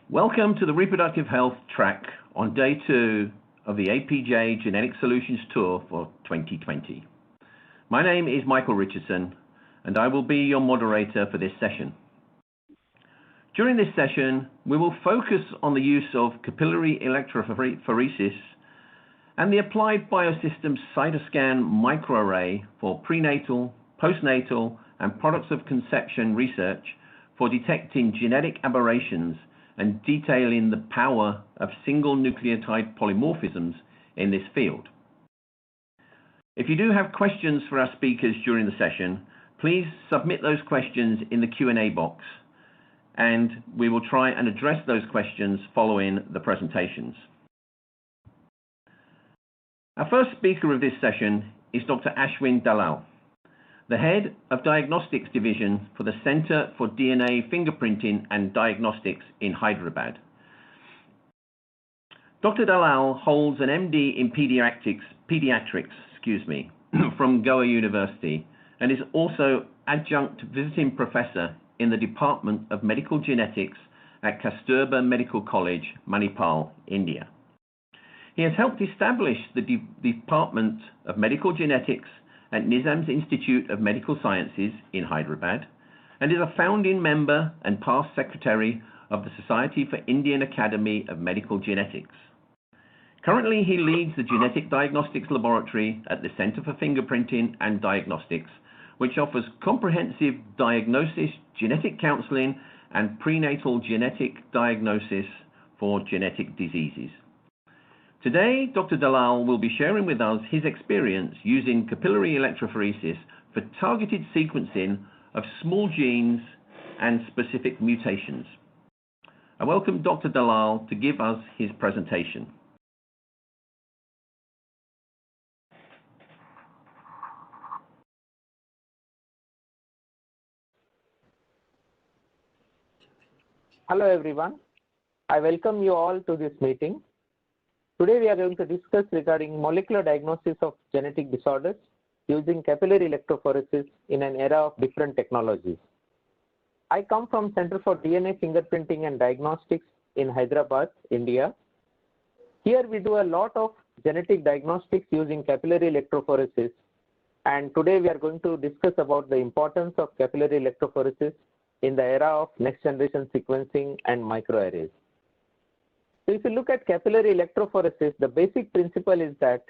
Welcome to the Reproductive Health track on day 2 of the APJ Genetic Solutions Tour for 2020. My name is Michael Richardson, and I will be your moderator for this session. During this session, we will focus on the use of capillary electrophoresis and the Applied Biosystems Cytoscan microarray for prenatal, postnatal, and products of conception research for detecting genetic aberrations and detailing the power of single nucleotide polymorphisms in this field. If you do have questions for our speakers during the session, please submit those questions in the Q&A box, and we will try and address those questions following the presentations. Our first speaker of this session is Dr. Ashwin Dalal, the head of Diagnostics Division for the Center for DNA Fingerprinting and Diagnostics in Hyderabad. Dr. Dalal holds an MD in pediatrics, from Goa University, and is also adjunct visiting professor in the Department of Medical Genetics at Kasturba Medical College, Manipal, India. He has helped establish the Department of Medical Genetics at Nizam's Institute of Medical Sciences in Hyderabad, and is a founding member and past secretary of the Society for Indian Academy of Medical Genetics. Currently, he leads the Genetic Diagnostics Laboratory at the Center for Fingerprinting and Diagnostics, which offers comprehensive diagnosis, genetic counseling, and prenatal genetic diagnosis for genetic diseases. Today, Dr. Dalal will be sharing with us his experience using capillary electrophoresis for targeted sequencing of small genes and specific mutations. I welcome Dr. Dalal to give us his presentation. Hello everyone. I welcome you all to this meeting. Today we are going to discuss regarding molecular diagnosis of genetic disorders using capillary electrophoresis in an era of different technologies. I come from Center for DNA Fingerprinting and Diagnostics in Hyderabad, India. Here we do a lot of genetic diagnostics using capillary electrophoresis, and today we are going to discuss about the importance of capillary electrophoresis in the era of next generation sequencing and microarrays. So if you look at capillary electrophoresis, the basic principle is that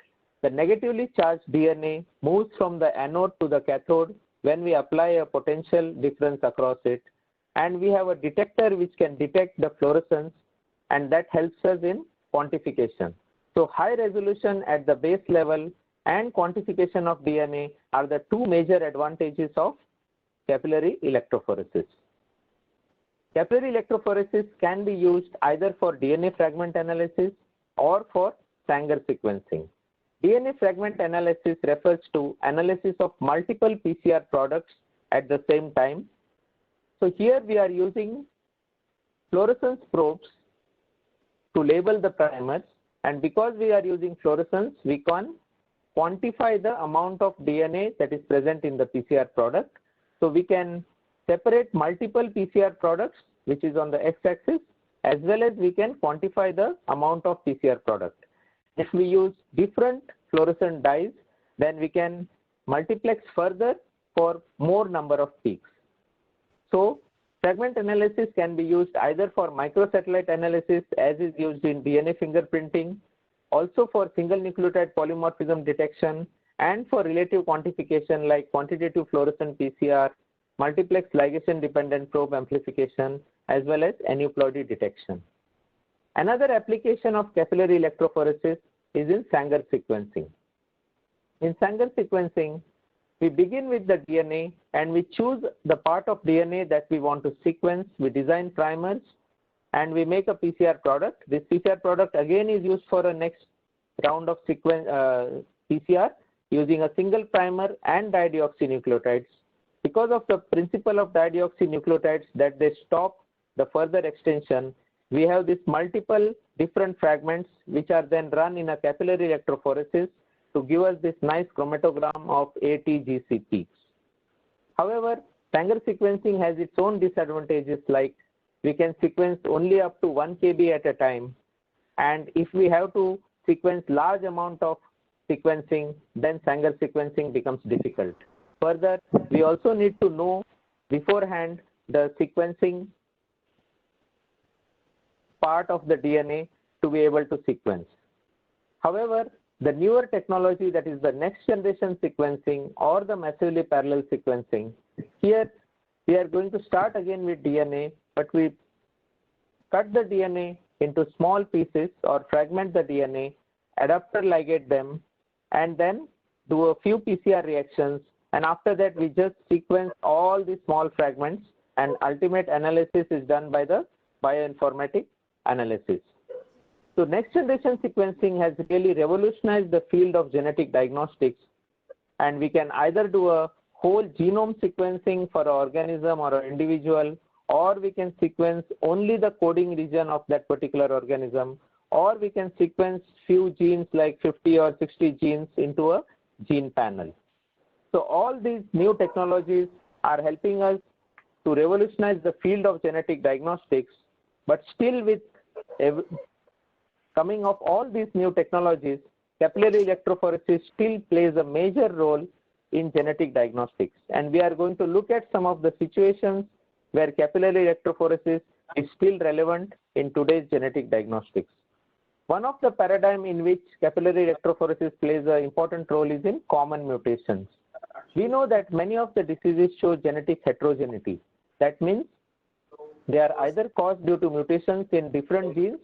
the negatively charged DNA moves from the anode to the cathode when we apply a potential difference across it, and we have a detector which can detect the fluorescence, and that helps us in quantification. So high resolution at the base level and quantification of DNA are the two major advantages of capillary electrophoresis. Capillary electrophoresis can be used either for DNA fragment analysis or for Sanger sequencing. DNA fragment analysis refers to analysis of multiple PCR products at the same time. So here we are using fluorescence probes to label the primers, and because we are using fluorescence, we can quantify the amount of DNA that is present in the PCR product. So we can separate multiple PCR products, which is on the x-axis, as well as we can quantify the amount of PCR product. If we use different fluorescent dyes, then we can multiplex further for more number of peaks. So fragment analysis can be used either for microsatellite analysis, as is used in DNA fingerprinting, also for single nucleotide polymorphism detection, and for relative quantification like quantitative fluorescent PCR, multiplex ligation dependent probe amplification, as well as aneuploidy detection. Another application of capillary electrophoresis is in Sanger sequencing. In Sanger sequencing, we begin with the DNA and we choose the part of DNA that we want to sequence. We design primers and we make a PCR product. This PCR product again is used for a next round of PCR using a single primer and dideoxynucleotides. Because of the principle of dideoxynucleotides that they stop the further extension, we have this multiple different fragments which are then run in a capillary electrophoresis to give us this nice chromatogram of ATGC peaks. However, Sanger sequencing has its own disadvantages like we can sequence only up to 1 kb at a time. And if we have to sequence large amount of sequencing, then Sanger sequencing becomes difficult. Further, we also need to know beforehand the sequencing part of the DNA to be able to sequence. However, the newer technology, that is the next generation sequencing or the massively parallel sequencing, here we are going to start again with DNA, but we cut the DNA into small pieces or fragment the DNA, adapter ligate them, and then do a few PCR reactions. And after that, we just sequence all the small fragments, and ultimate analysis is done by the bioinformatic analysis. So next generation sequencing has really revolutionized the field of genetic diagnostics, and we can either do a whole genome sequencing for an organism or an individual, or we can sequence only the coding region of that particular organism, or we can sequence few genes like 50 or 60 genes into a gene panel. So all these new technologies are helping us to revolutionize the field of genetic diagnostics, but still with coming of all these new technologies, capillary electrophoresis still plays a major role in genetic diagnostics. And we are going to look at some of the situations where capillary electrophoresis is still relevant in today's genetic diagnostics. One of the paradigm in which capillary electrophoresis plays an important role is in common mutations. We know that many of the diseases show genetic heterogeneity. That means they are either caused due to mutations in different genes,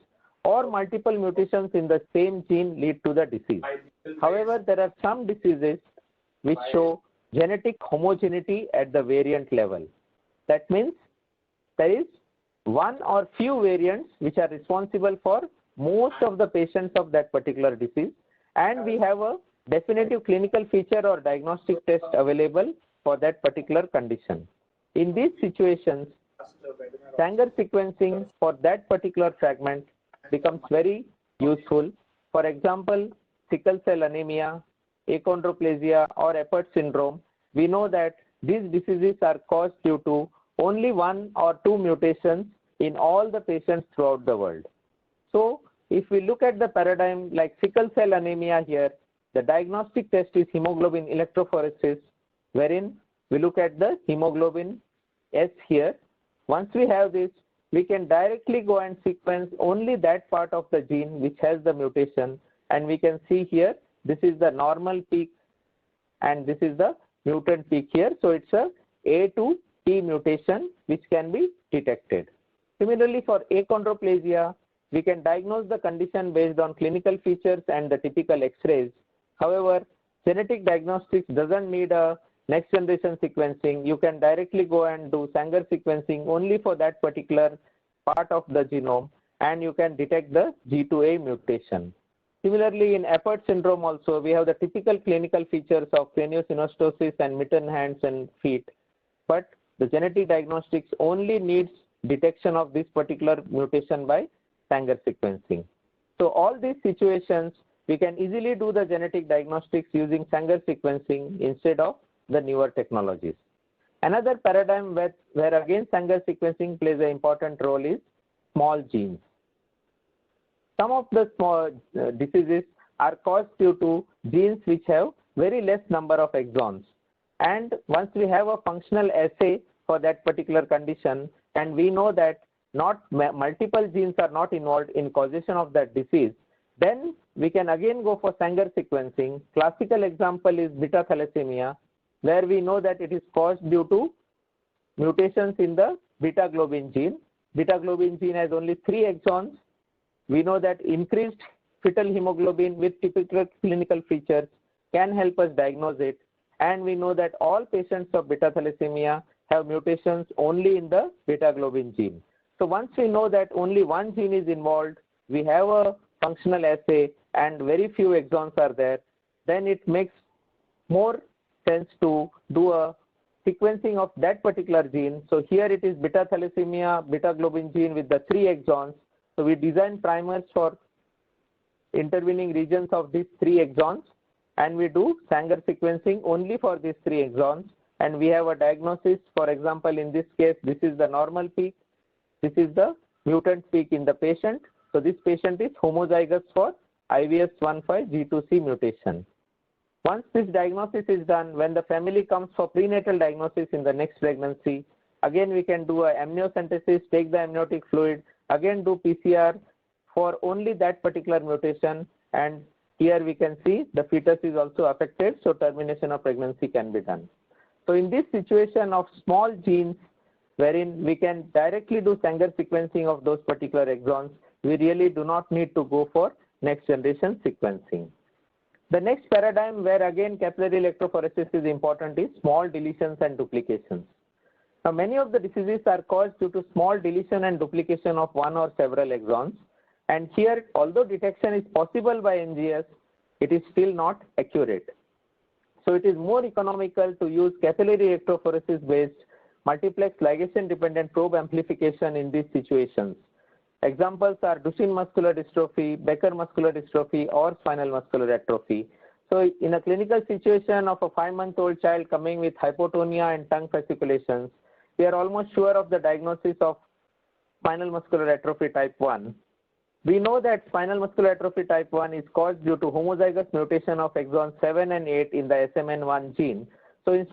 or multiple mutations in the same gene lead to the disease. However, there are some diseases which show genetic homogeneity at the variant level. That means there is one or few variants which are responsible for most of the patients of that particular disease, and we have a definitive clinical feature or diagnostic test available for that particular condition. In these situations, Sanger sequencing for that particular fragment becomes very useful. For example, sickle cell anemia, achondroplasia, or Apert syndrome, we know that these diseases are caused due to only one or two mutations in all the patients throughout the world. So if we look at the paradigm like sickle cell anemia here, the diagnostic test is hemoglobin electrophoresis, wherein we look at the hemoglobin S here. Once we have this, we can directly go and sequence only that part of the gene which has the mutation, and we can see here, this is the normal peak and this is the mutant peak here. So it's a A to T mutation which can be detected. Similarly, for achondroplasia, we can diagnose the condition based on clinical features and the typical X-rays. However, genetic diagnostics doesn't need a next generation sequencing. You can directly go and do Sanger sequencing only for that particular part of the genome, and you can detect the G2A mutation. Similarly, in Apert syndrome also, we have the typical clinical features of craniosynostosis and mitten hands and feet, but the genetic diagnostics only needs detection of this particular mutation by Sanger sequencing. So all these situations, we can easily do the genetic diagnostics using Sanger sequencing instead of the newer technologies. Another paradigm where again Sanger sequencing plays an important role is small genes. Some of the small diseases are caused due to genes which have very less number of exons. And once we have a functional assay for that particular condition, and we know that not multiple genes are not involved in causation of that disease, then we can again go for Sanger sequencing. Classical example is beta thalassemia, where we know that it is caused due to mutations in the beta globin gene. Beta globin gene has only 3 exons. We know that increased fetal hemoglobin with typical clinical features can help us diagnose it. And we know that all patients of beta thalassemia have mutations only in the beta globin gene. So once we know that only one gene is involved, we have a functional assay and very few exons are there, then it makes more sense to do a sequencing of that particular gene. So here it is beta thalassemia, beta globin gene with the 3 exons. So we design primers for intervening regions of these 3 exons, and we do Sanger sequencing only for these 3 exons. And we have a diagnosis. For example, in this case, this is the normal peak. This is the mutant peak in the patient. So this patient is homozygous for IVS15G2C mutation. Once this diagnosis is done, when the family comes for prenatal diagnosis in the next pregnancy, again we can do a amniocentesis, take the amniotic fluid, again do PCR for only that particular mutation, and here we can see the fetus is also affected, so termination of pregnancy can be done. So in this situation of small genes wherein we can directly do Sanger sequencing of those particular exons, we really do not need to go for next generation sequencing. The next paradigm where again capillary electrophoresis is important is small deletions and duplications. Now many of the diseases are caused due to small deletion and duplication of one or several exons, and here although detection is possible by NGS, it is still not accurate. So it is more economical to use capillary electrophoresis based multiplex ligation dependent probe amplification in these situations. Examples are Duchenne muscular dystrophy, Becker muscular dystrophy, or spinal muscular atrophy. So in a clinical situation of a 5-month-old child coming with hypotonia and tongue fasciculations, we are almost sure of the diagnosis of spinal muscular atrophy type 1. We know that spinal muscular atrophy type 1 is caused due to homozygous mutation of exons 7 and 8 in the SMN1 gene. So in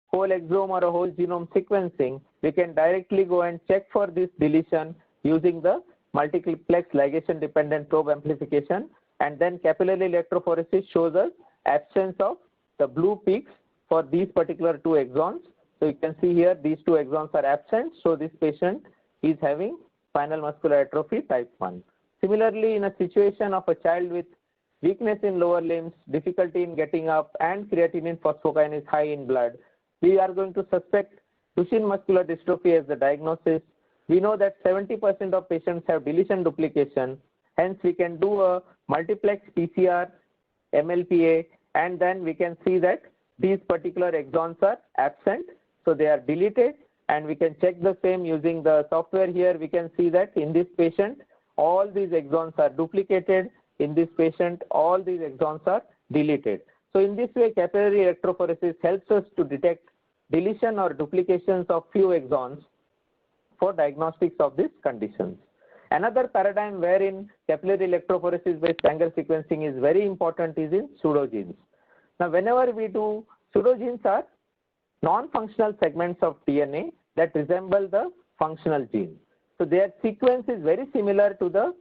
whole exome or a whole genome sequencing, we can directly go and check for this deletion using the multiplex ligation dependent probe amplification, and then capillary electrophoresis shows us absence of the blue peaks for these particular two exons. So you can see here these two exons are absent, so this patient is having spinal muscular atrophy type 1. Similarly, in a situation of a child with weakness in lower limbs, difficulty in getting up, and creatinine phosphokinase high in blood, we are going to suspect Duchenne muscular dystrophy as the diagnosis. We know that 70% of patients have deletion duplication. Hence, we can do a multiplex PCR, MLPA, and then we can see that these particular exons are absent. So they are deleted, and we can check the same using the software here. We can see that in this patient, all these exons are duplicated. In this patient, all these exons are deleted. So in this way, capillary electrophoresis helps us to detect deletion or duplications of few exons for diagnostics of these conditions. Another paradigm wherein capillary electrophoresis based Sanger sequencing is very important is in pseudogenes. Now, whenever we do, pseudogenes are non-functional segments of DNA that resemble the functional gene. So their sequence is very similar to the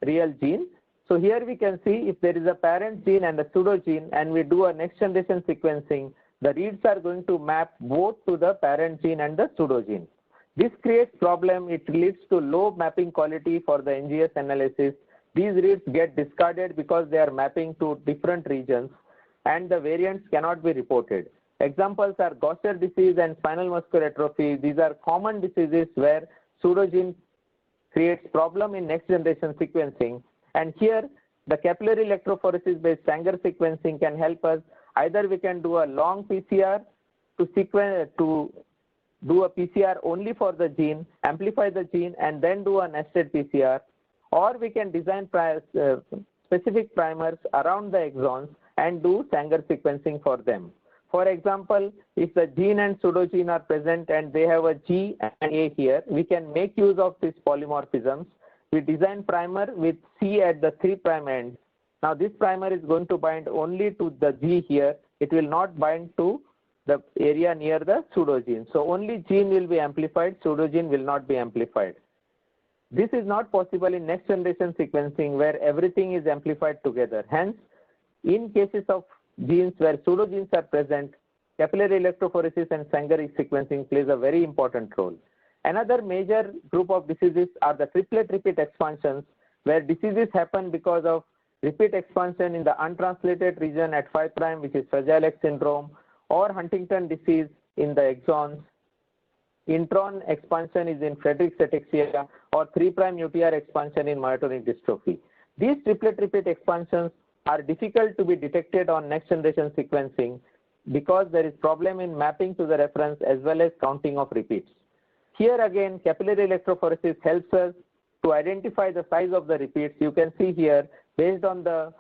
real gene. So here we can see if there is a parent gene and a pseudogene and we do a next generation sequencing, the reads are going to map both to the parent gene and the pseudogene. This creates problem. It leads to low mapping quality for the NGS analysis. These reads get discarded because they are mapping to different regions and the variants cannot be reported. Examples are Gaucher disease and spinal muscular atrophy. These are common diseases where pseudogene creates problem in next generation sequencing. And here the capillary electrophoresis based Sanger sequencing can help us. Either we can do a long PCR to do a PCR only for the gene, amplify the gene, and then do a nested PCR, or we can design specific primers around the exons and do Sanger sequencing for them. For example, if the gene and pseudogene are present and they have a G and A here, we can make use of these polymorphisms. We design primer with C at the 3' end. Now this primer is going to bind only to the G here. It will not bind to the area near the pseudogene. So only gene will be amplified, pseudogene will not be amplified. This is not possible in next generation sequencing where everything is amplified together. Hence, in cases of genes where pseudogenes are present, capillary electrophoresis and Sanger sequencing plays a very important role. Another major group of diseases are the triplet repeat expansions, where diseases happen because of repeat expansion in the untranslated region at 5', which is Fragile X syndrome, or Huntington disease in the exons. Intron expansion is in Friedreich's ataxia, or 3' UTR expansion in myotonic dystrophy. These triplet repeat expansions are difficult to be detected on next generation sequencing because there is problem in mapping to the reference as well as counting of repeats. Here again, capillary electrophoresis helps us to identify the size of the repeats. You can see here, based on the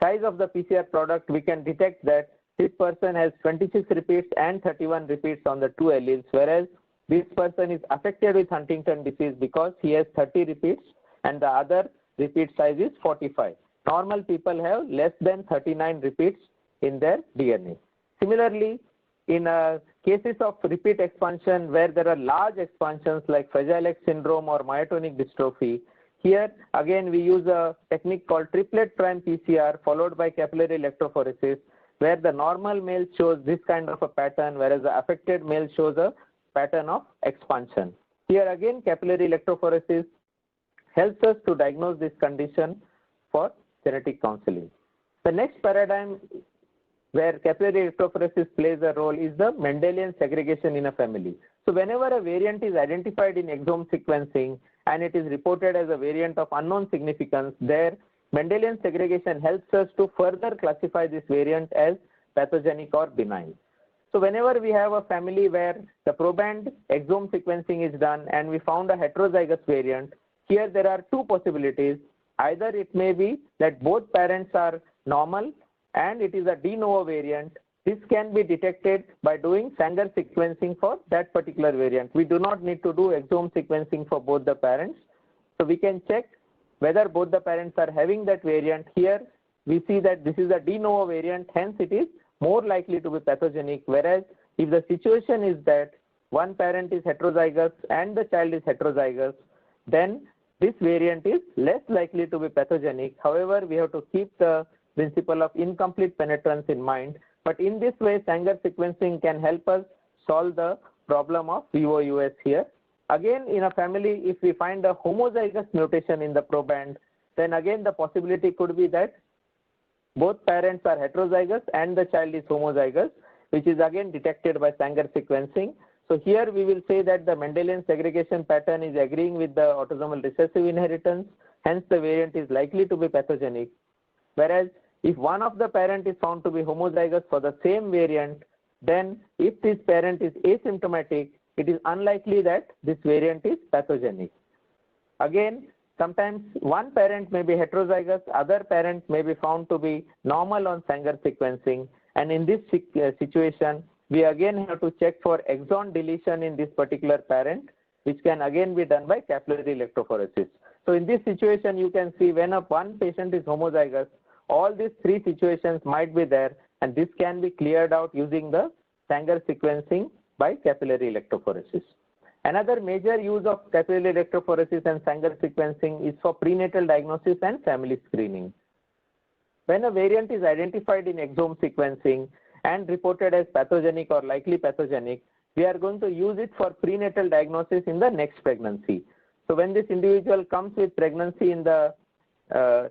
size of the PCR product, we can detect that this person has 26 repeats and 31 repeats on the two alleles, whereas this person is affected with Huntington disease because he has 30 repeats and the other repeat size is 45. Normal people have less than 39 repeats in their DNA. Similarly, in cases of repeat expansion where there are large expansions like Fragile X syndrome or myotonic dystrophy, here again we use a technique called triplet prime PCR followed by capillary electrophoresis, where the normal male shows this kind of a pattern, whereas the affected male shows a pattern of expansion. Here again capillary electrophoresis helps us to diagnose this condition for genetic counseling. The next paradigm where capillary electrophoresis plays a role is the Mendelian segregation in a family. So whenever a variant is identified in exome sequencing and it is reported as a variant of unknown significance, there Mendelian segregation helps us to further classify this variant as pathogenic or benign. So whenever we have a family where the proband exome sequencing is done and we found a heterozygous variant, here there are two possibilities. Either it may be that both parents are normal and it is a de novo variant. This can be detected by doing Sanger sequencing for that particular variant. We do not need to do exome sequencing for both the parents. So we can check whether both the parents are having that variant. Here we see that this is a de novo variant, hence it is more likely to be pathogenic, whereas if the situation is that one parent is heterozygous and the child is heterozygous, then this variant is less likely to be pathogenic. However, we have to keep the principle of incomplete penetrance in mind. But in this way, Sanger sequencing can help us solve the problem of VOUS here. Again, in a family, if we find a homozygous mutation in the proband, then again the possibility could be that both parents are heterozygous and the child is homozygous, which is again detected by Sanger sequencing. So here we will say that the Mendelian segregation pattern is agreeing with the autosomal recessive inheritance, hence the variant is likely to be pathogenic. Whereas if one of the parent is found to be homozygous for the same variant, then if this parent is asymptomatic, it is unlikely that this variant is pathogenic. Again, sometimes one parent may be heterozygous, other parent may be found to be normal on Sanger sequencing, and in this situation, we again have to check for exon deletion in this particular parent, which can again be done by capillary electrophoresis. So in this situation, you can see when one patient is homozygous, all these three situations might be there, and this can be cleared out using the Sanger sequencing by capillary electrophoresis. Another major use of capillary electrophoresis and Sanger sequencing is for prenatal diagnosis and family screening. When a variant is identified in exome sequencing and reported as pathogenic or likely pathogenic, we are going to use it for prenatal diagnosis in the next pregnancy. So when this individual comes with pregnancy in the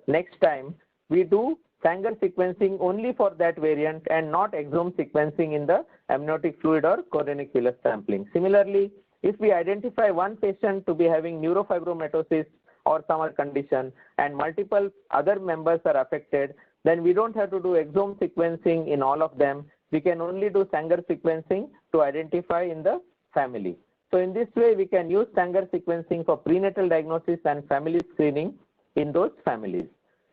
next time, we do Sanger sequencing only for that variant and not exome sequencing in the amniotic fluid or chorionic villus sampling. Similarly, if we identify one patient to be having neurofibromatosis or some other condition and multiple other members are affected, then we don't have to do exome sequencing in all of them. We can only do Sanger sequencing to identify in the family. So in this way, we can use Sanger sequencing for prenatal diagnosis and family screening in those families.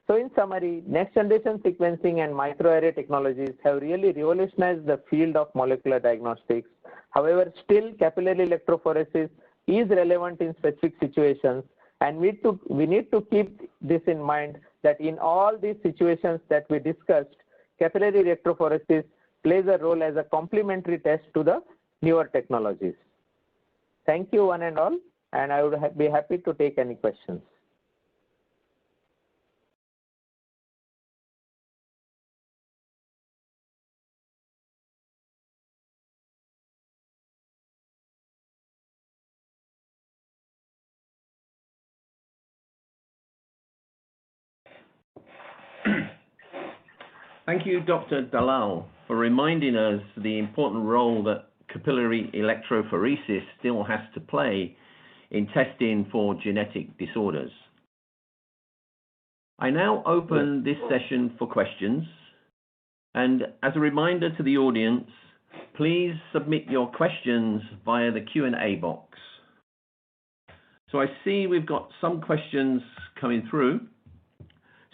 So in summary, next generation sequencing and microarray technologies have really revolutionized the field of molecular diagnostics. However, still capillary electrophoresis is relevant in specific situations, and we need to keep this in mind that in all these situations that we discussed, capillary electrophoresis plays a role as a complementary test to the newer technologies. Thank you one and all, and I would be happy to take any questions. Thank you, Dr. Dalal, for reminding us the important role that capillary electrophoresis still has to play in testing for genetic disorders. I now open this session for questions. And as a reminder to the audience, please submit your questions via the Q&A box. So I see we've got some questions coming through.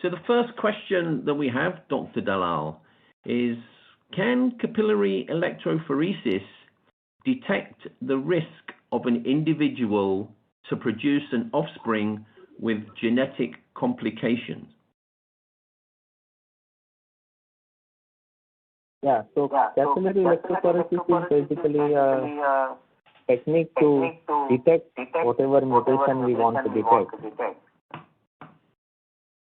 So the first question that we have, Dr. Dalal, is can capillary electrophoresis detect the risk of an individual to produce an offspring with genetic complications? Yeah, so capillary electrophoresis is basically a technique to detect whatever mutation we want to detect.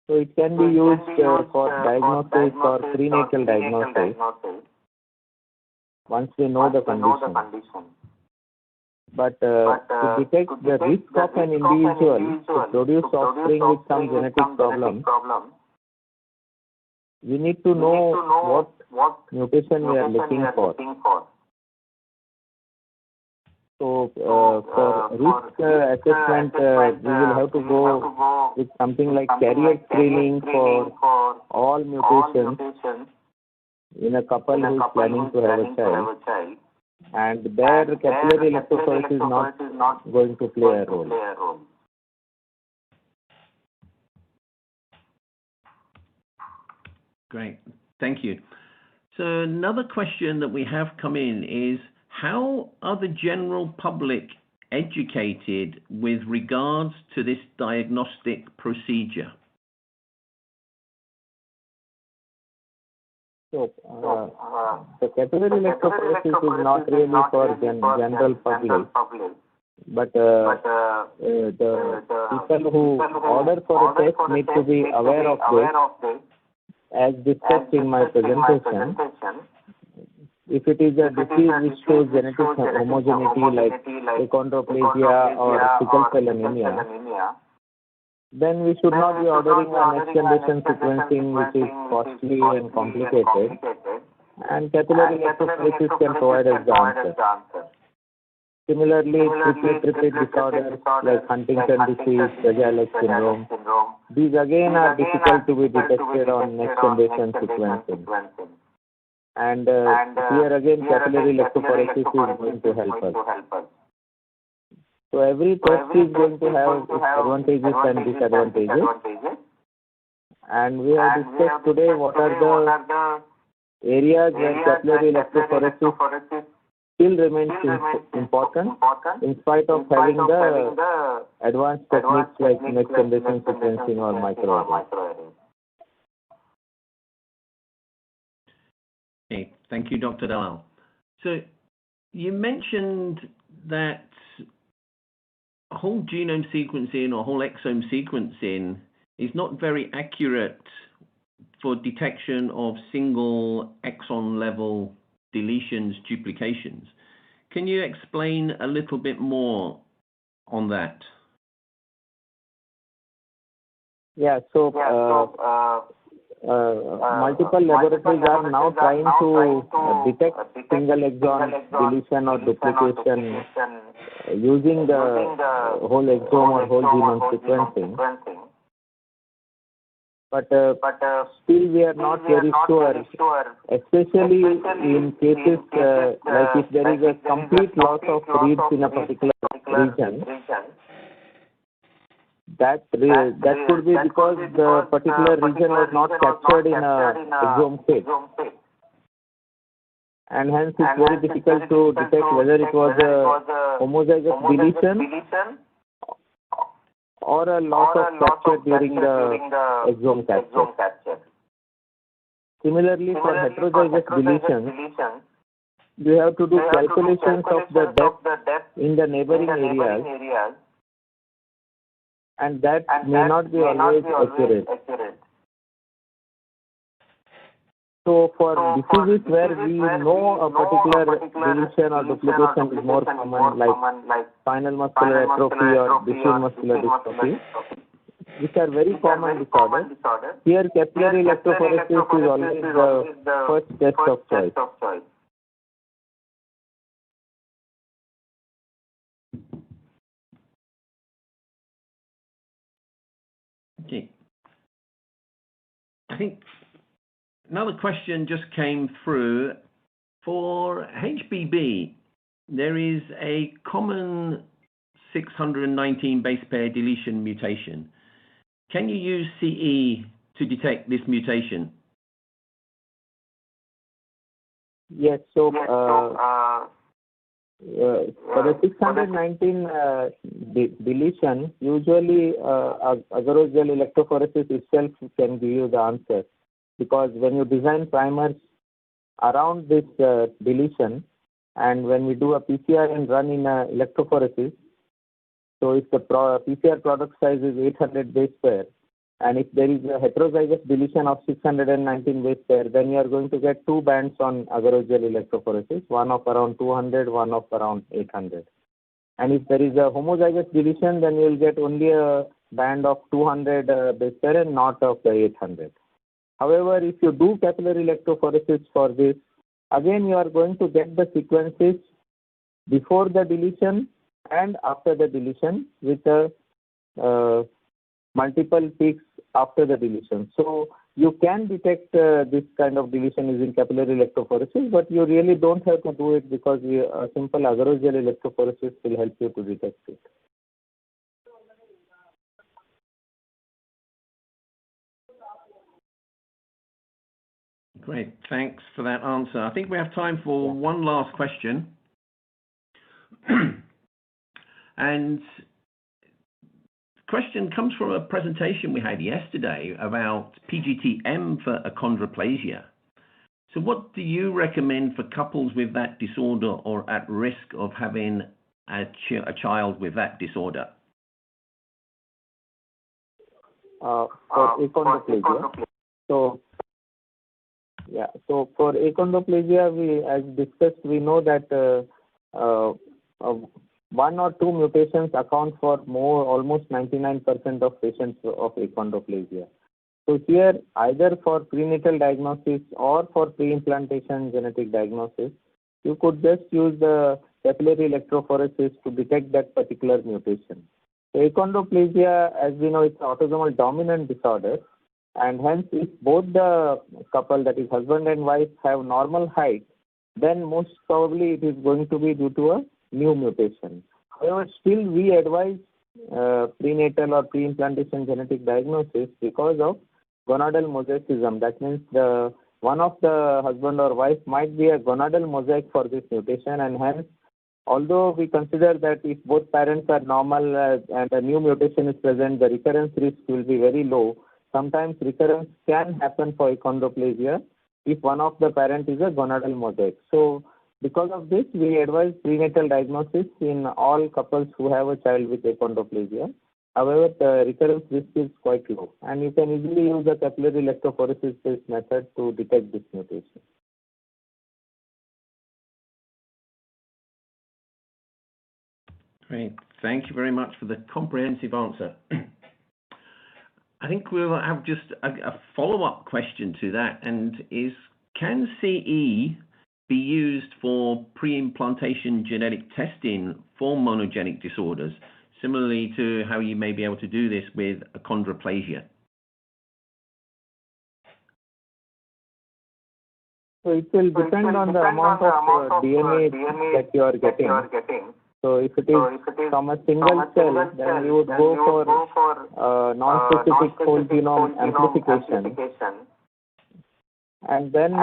So it can be used for diagnosis or prenatal diagnosis once we know the condition. But to detect the risk of an individual to produce offspring with some genetic problem, we need to know what mutation we are looking for. So for risk assessment, we will have to go with something like carrier screening for all mutations in a couple who is planning to have a child. And there capillary electrophoresis is not going to play a role. Great, thank you. So another question that we have come in is, how are the general public educated with regards to this diagnostic procedure? So, the capillary electrophoresis is not really for general public, but the people who order for a test need to be aware of this. As discussed in my presentation, if it is a disease which shows genetic homogeneity like achondroplasia or sickle cell anemia, then we should not be ordering a next generation sequencing which is costly and complicated, and capillary electrophoresis can provide us the answer. Similarly, triplet disorders like Huntington disease, Fragile X syndrome, these again are difficult to be detected on next generation sequencing. And here again, capillary electrophoresis is going to help us. So every test is going to have its advantages and disadvantages. And we have discussed today what are the areas where capillary electrophoresis still remains important in spite of having the advanced techniques like next generation sequencing or microarray. Okay, thank you, Dr. Dalal. So you mentioned that whole genome sequencing or whole exome sequencing is not very accurate for detection of single exon level deletions, duplications. Can you explain a little bit more on that? Yeah, so multiple laboratories are now trying to detect single exon deletion or duplication using the whole exome or whole genome sequencing. But still we are not very sure, especially in cases like if there is a complete loss of reads in a particular region. That could be because the particular region was not captured in a exome kit. And hence it's very difficult to detect whether it was a homozygous deletion or a loss of capture during the exome capture. Similarly, for heterozygous deletions, you have to do calculations of the depth in the neighboring areas, and that may not be always accurate. So for diseases where we know a particular deletion or duplication is more common, like spinal muscular atrophy or Duchenne muscular dystrophy, which are very common disorders, here capillary electrophoresis is always the first test of choice. Okay. I think another question just came through. For HBB, there is a common 619 base pair deletion mutation. Can you use CE to detect this mutation? Yes, so for the 619 deletion, usually agarose gel electrophoresis itself can give you the answer, because when you design primers around this deletion, and when we do a PCR and run in electrophoresis, so if the PCR product size is 800 base pair, and if there is a heterozygous deletion of 619 base pair, then you are going to get two bands on agarose gel electrophoresis, one of around 200, one of around 800. And if there is a homozygous deletion, then you will get only a band of 200 base pair and not of the 800. However, if you do capillary electrophoresis for this, again you are going to get the sequences before the deletion and after the deletion with a multiple peaks after the deletion. So you can detect this kind of deletion using capillary electrophoresis, but you really don't have to do it, because a simple agarose gel electrophoresis will help you to detect it. Great, thanks for that answer. I think we have time for one last question. And question comes from a presentation we had yesterday about PGT-M for achondroplasia. So what do you recommend for couples with that disorder or at risk of having a child with that disorder? For achondroplasia. So for achondroplasia, as discussed, we know that one or two mutations account for almost 99% of patients of achondroplasia. So here, either for prenatal diagnosis or for pre-implantation genetic diagnosis, you could just use the capillary electrophoresis to detect that particular mutation. So achondroplasia, as we know, it's an autosomal dominant disorder, and hence if both the couple, that is husband and wife, have normal height, then most probably it is going to be due to a new mutation. However, still we advise prenatal or pre-implantation genetic diagnosis because of gonadal mosaicism. That means one of the husband or wife might be a gonadal mosaic for this mutation, and hence, although we consider that if both parents are normal and a new mutation is present, the recurrence risk will be very low. Sometimes recurrence can happen for achondroplasia if one of the parent is a gonadal mosaic. So because of this, we advise prenatal diagnosis in all couples who have a child with achondroplasia. However, the recurrence risk is quite low, and you can easily use the capillary electrophoresis-based method to detect this mutation. Great. Thank you very much for the comprehensive answer. I think we'll have just a follow-up question to that, and is, can CE be used for pre-implantation genetic testing for monogenic disorders, similarly to how you may be able to do this with achondroplasia? So it will depend on the amount of DNA that you are getting. So if it is from a single cell, then you would go for non-specific whole genome amplification. And then, it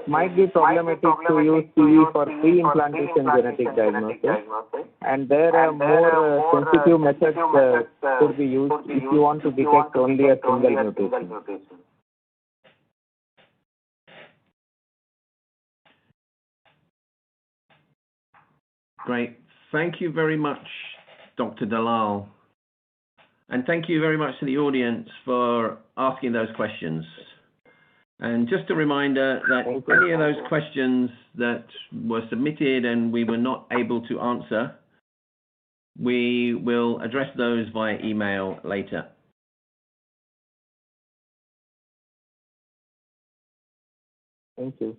might be problematic to use CE for pre-implantation genetic diagnosis. And there are more sensitive methods could be used if you want to detect only a single mutation. Great. Thank you very much, Dr. Dalal. And thank you very much to the audience for asking those questions. And just a reminder that any of those questions that were submitted and we were not able to answer, we will address those via email later. Thank you.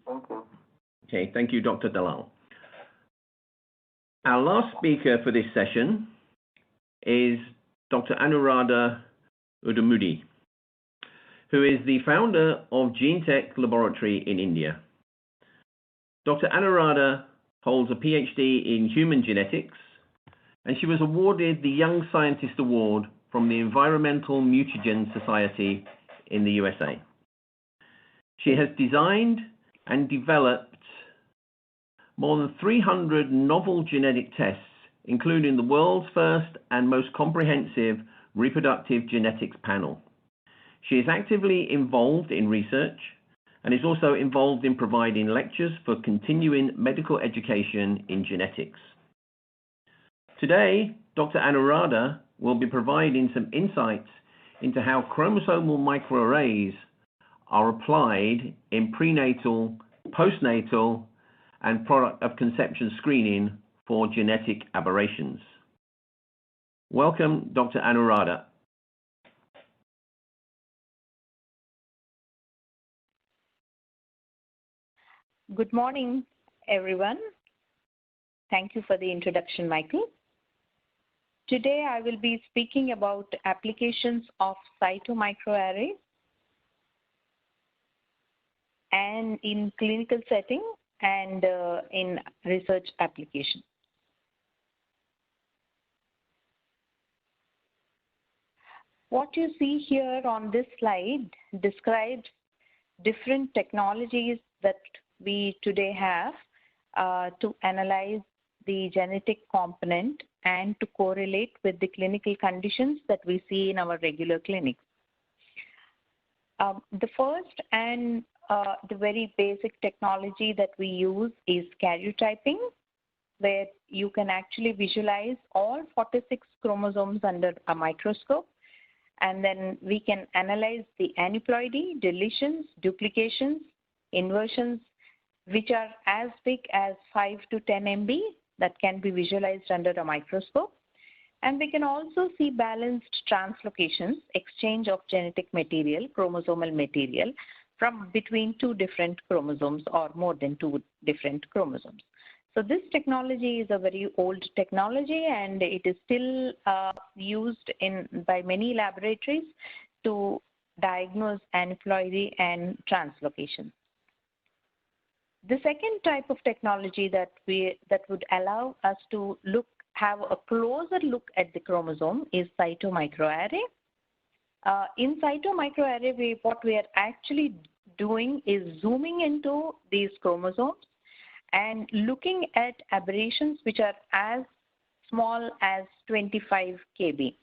Okay, thank you, Dr. Dalal. Our last speaker for this session is Dr. Anuradha Udamudi, who is the founder of GeneTech Laboratory in India. Dr. Anuradha holds a PhD in human genetics, and she was awarded the Young Scientist Award from the Environmental Mutagen Society in the USA. She has designed and developed more than 300 novel genetic tests, including the world's first and most comprehensive reproductive genetics panel. She is actively involved in research and is also involved in providing lectures for continuing medical education in genetics. Today, Dr. Anuradha will be providing some insights into how chromosomal microarrays are applied in prenatal, postnatal, and product of conception screening for genetic aberrations. Welcome, Dr. Anuradha. Good morning, everyone. Thank you for the introduction, Michael. Today, I will be speaking about applications of cytomicroarrays and in clinical setting and in research application. What you see here on this slide describes different technologies that we today have to analyze the genetic component and to correlate with the clinical conditions that we see in our regular clinics. The first and the very basic technology that we use is karyotyping, where you can actually visualize all 46 chromosomes under a microscope, and then we can analyze the aneuploidy, deletions, duplications, inversions, which are as big as 5 to 10 MB that can be visualized under a microscope. And we can also see balanced translocations, exchange of genetic material, chromosomal material, from between two different chromosomes or more than two different chromosomes. So this technology is a very old technology, and it is still used by many laboratories to diagnose aneuploidy and translocation. The second type of technology that would allow us to have a closer look at the chromosome is cytomicroarray. In cytomicroarray, what we are actually doing is zooming into these chromosomes and looking at aberrations which are as small as 25 kb,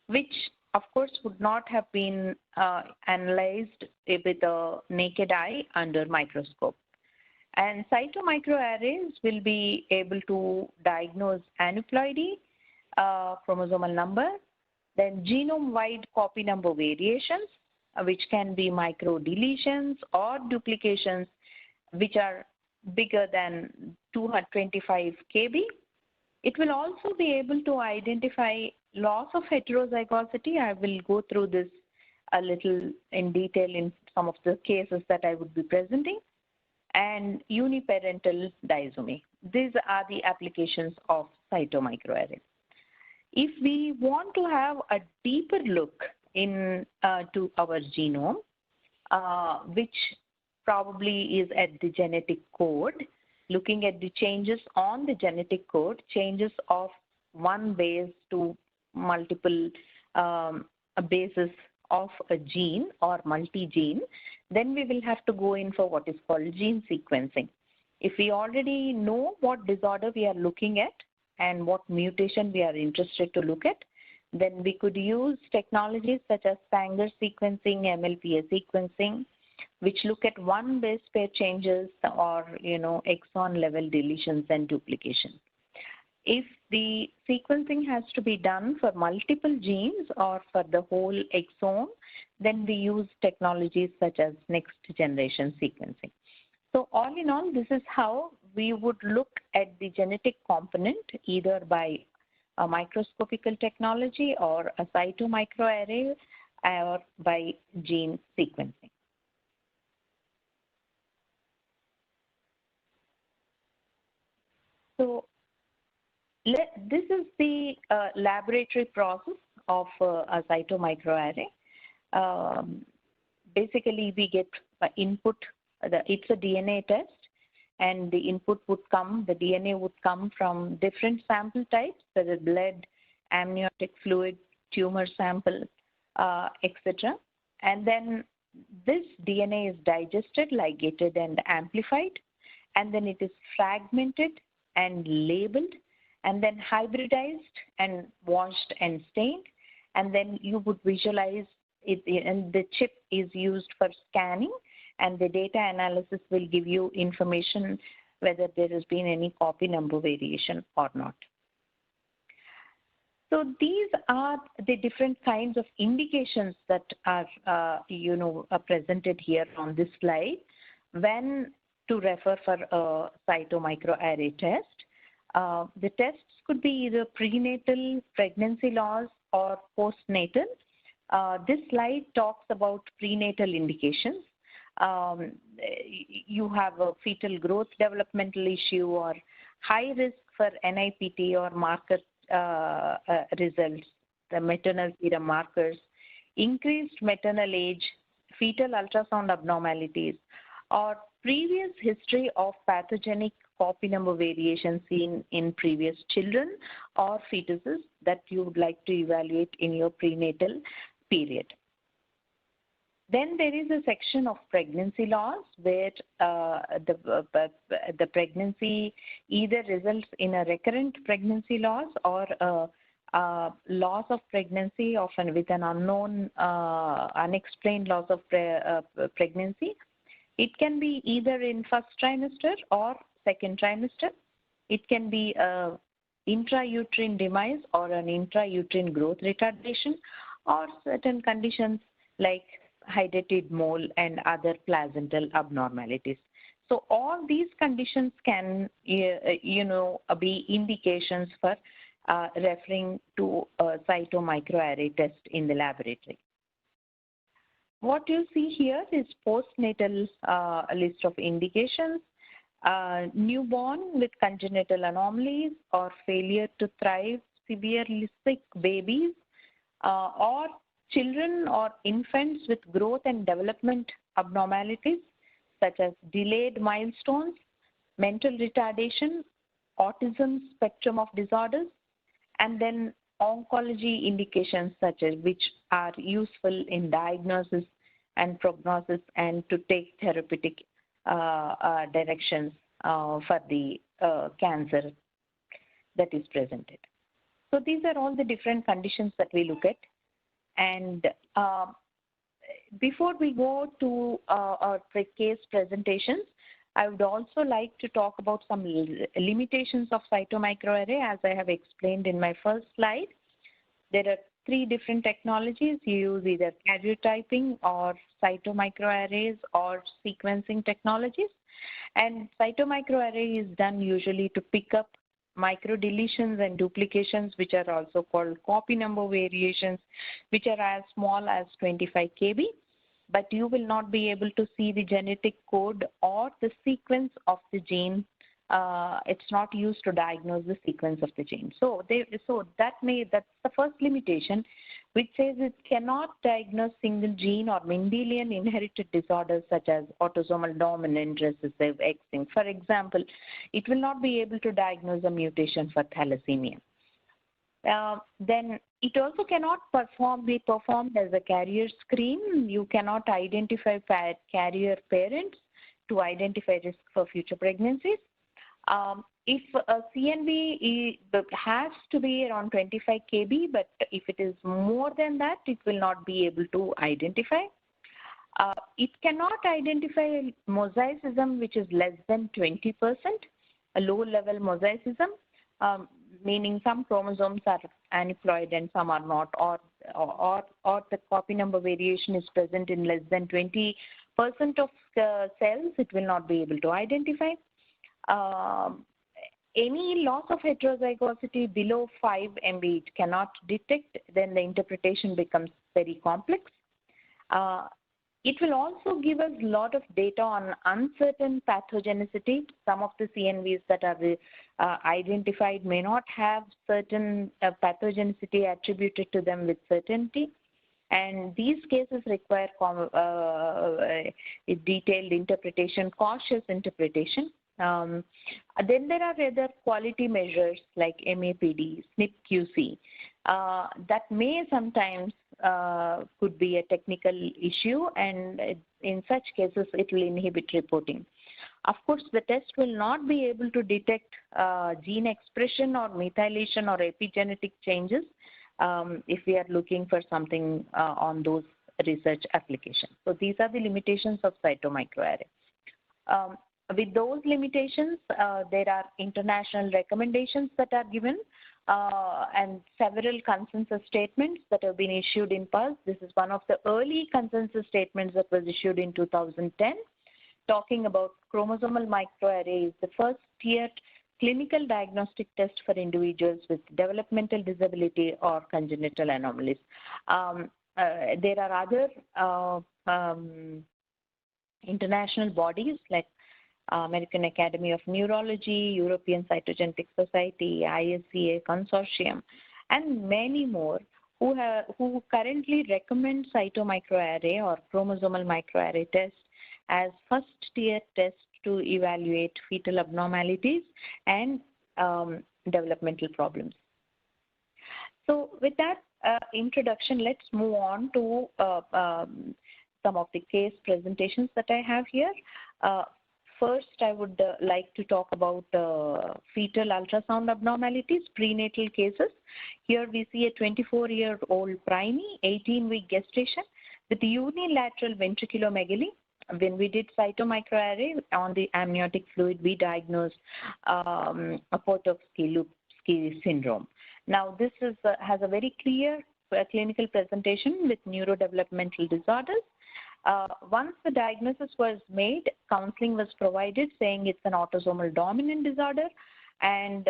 which of course would not have been analyzed with a naked eye under microscope. And cytomicroarrays will be able to diagnose aneuploidy, chromosomal number, then genome-wide copy number variations, which can be microdeletions or duplications, which are bigger than 225 kb. It will also be able to identify loss of heterozygosity. I will go through this a little in detail in some of the cases that I would be presenting, and uniparental disomy. These are the applications of cytomicroarray. If we want to have a deeper look to our genome, which probably is at the genetic code, looking at the changes on the genetic code, changes of one base to multiple bases of a gene or multi-gene, then we will have to go in for what is called gene sequencing. If we already know what disorder we are looking at and what mutation we are interested to look at, then we could use technologies such as Sanger sequencing, MLPA sequencing, which look at one base pair changes or exon level deletions and duplication. If the sequencing has to be done for multiple genes or for the whole exome, then we use technologies such as next generation sequencing. So all in all, this is how we would look at the genetic component either by a microscopical technology or a cytomicroarray or by gene sequencing. So this is the laboratory process of a cytomicroarray. Basically, we get input. It's a DNA test, and the input would come, the DNA would come from different sample types, such as blood, amniotic fluid, tumor sample, etc. And then this DNA is digested, ligated, and amplified. and then it is fragmented and labeled, and then hybridized and washed and stained, and then you would visualize it, and the chip is used for scanning, and the data analysis will give you information whether there has been any copy number variation or not. So these are the different kinds of indications that are, presented here on this slide when to refer for a cytomicroarray test. The tests could be either prenatal, pregnancy loss, or postnatal. This slide talks about prenatal indications. You have a fetal growth developmental issue or high risk for NIPT or marker results, the maternal serum markers, increased maternal age, fetal ultrasound abnormalities, or previous history of pathogenic copy number variation seen in previous children or fetuses that you would like to evaluate in your prenatal period. Then there is a section of pregnancy loss where the pregnancy either results in a recurrent pregnancy loss or a loss of pregnancy often with an unknown, unexplained loss of pregnancy. It can be either in first trimester or second trimester. It can be an intrauterine demise or an intrauterine growth retardation, or certain conditions like hydatid mole and other placental abnormalities. So all these conditions can, be indications for referring to a cytomicroarray test in the laboratory. What you see here is postnatal list of indications. Newborn with congenital anomalies or failure to thrive, severely sick babies, or children or infants with growth and development abnormalities such as delayed milestones, mental retardation, autism spectrum of disorders, and then oncology indications such as which are useful in diagnosis and prognosis and to take therapeutic directions for the cancer that is presented. So these are all the different conditions that we look at. And before we go to our case presentations, I would also like to talk about some limitations of cytomicroarray, as I have explained in my first slide. There are three different technologies. You use either karyotyping or cytomicroarrays or sequencing technologies. And cytomicroarray is done usually to pick up microdeletions and duplications, which are also called copy number variations, which are as small as 25 kb. But you will not be able to see the genetic code or the sequence of the gene. It's not used to diagnose the sequence of the gene. So that's the first limitation, which says it cannot diagnose single gene or Mendelian inherited disorders such as autosomal dominant recessive X-linked. For example, it will not be able to diagnose a mutation for thalassemia. Then it also cannot be performed as a carrier screen. You cannot identify carrier parents to identify risk for future pregnancies. If a CNV has to be around 25 kb, but if it is more than that, it will not be able to identify. It cannot identify mosaicism, which is less than 20%, a low-level mosaicism, meaning some chromosomes are aneuploid and some are not, or the copy number variation is present in less than 20% of cells, it will not be able to identify. Any loss of heterozygosity below 5 MB it cannot detect, then the interpretation becomes very complex. It will also give us a lot of data on uncertain pathogenicity. Some of the CNVs that are identified may not have certain pathogenicity attributed to them with certainty. And these cases require detailed interpretation, cautious interpretation. Then there are other quality measures like MAPD, SNP-QC, that may sometimes could be a technical issue, and in such cases it will inhibit reporting. Of course, the test will not be able to detect gene expression or methylation or epigenetic changes if we are looking for something on those research applications. So these are the limitations of cytomicroarray. With those limitations, there are international recommendations that are given and several consensus statements that have been issued in PUS. This is one of the early consensus statements that was issued in 2010, talking about chromosomal microarray is the first tiered clinical diagnostic test for individuals with developmental disability or congenital anomalies. There are other international bodies like American Academy of Neurology, European Cytogenetic Society, ISCA Consortium, and many more who currently recommend cytomicroarray or chromosomal microarray test as first tier test to evaluate fetal abnormalities and developmental problems. So with that introduction, let's move on to some of the case presentations that I have here. First, I would like to talk about fetal ultrasound abnormalities, prenatal cases. Here we see a 24-year-old preemie, 18-week gestation with unilateral ventriculomegaly. When we did cytomicroarray on the amniotic fluid, we diagnosed Potocki-Lupski syndrome. Now, this is, has a very clear clinical presentation with neurodevelopmental disorders. Once the diagnosis was made, counseling was provided saying it's an autosomal dominant disorder and